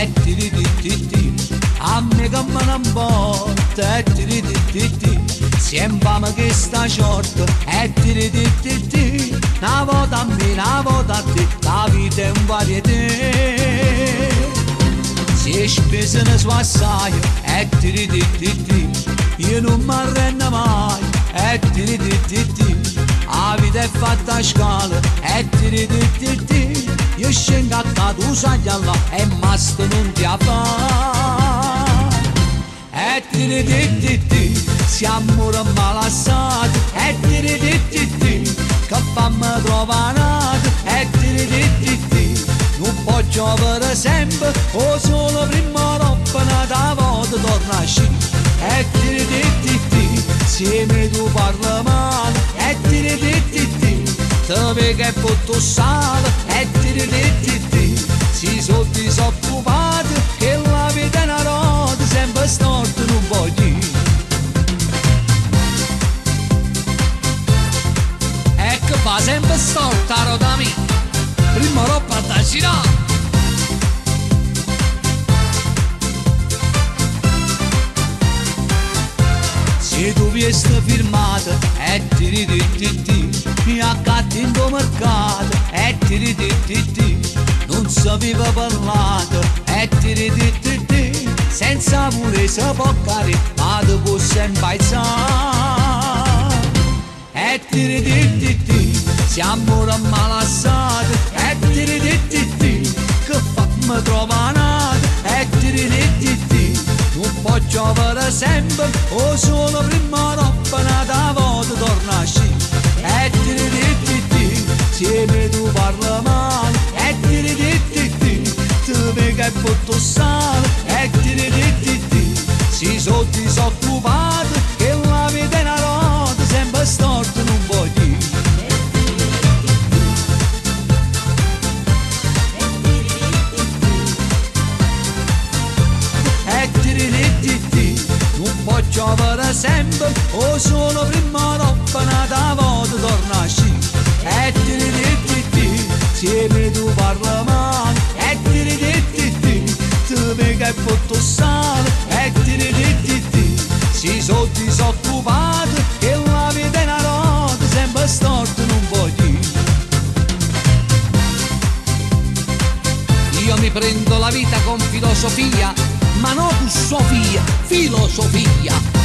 e tiri a me che me ne importa, e tiri si infama che sta short, e tiri una volta a me, una volta a te, la vita è un varietà. Si spesano su assai, e tiri io non mi arrendo mai, e tiri la vita è fatta a scala, e tiri io scendo a casa, sai là, e basta non ti fa. E tiri siamo malassati, e tiri che fammi trovare, e tiri non può giovere sempre, o solo prima roba da volta torna a sci. E tiri insieme tu parla male, e tiri te vedi che butto sale, e tiri si sono disoccupati, che la vita è una roda, sempre storta non voglio. Ecco fa sempre storta la roda mia, prima roba da girare. Se tu viesti firmata, e tiri mi accatti in tuo mercato, e tiri non sapeva parlato, e tiri senza voler si può capire, ma tu puoi sempre aizzare. E tiri siamo malassati, e tiri che fammi trovare, e tiri non può giovere sempre, o solo prima roba da volta torna a sci. E tiri insieme tu parla male, e tiri te vedi che butto sale, e tiri si sono disoccupati, che la vita è una roda, sempre storta non voglio. Non può giovere sempre, o solo prima roba da volta torna a sci. E tiri insieme tu parla male, e tiri te vedi che butto sale, e tiri si sono disoccupati, che la vita è una roda, sempre storta non voglio. Io mi prendo la vita con filosofia, ma non con Sofia, filosofia.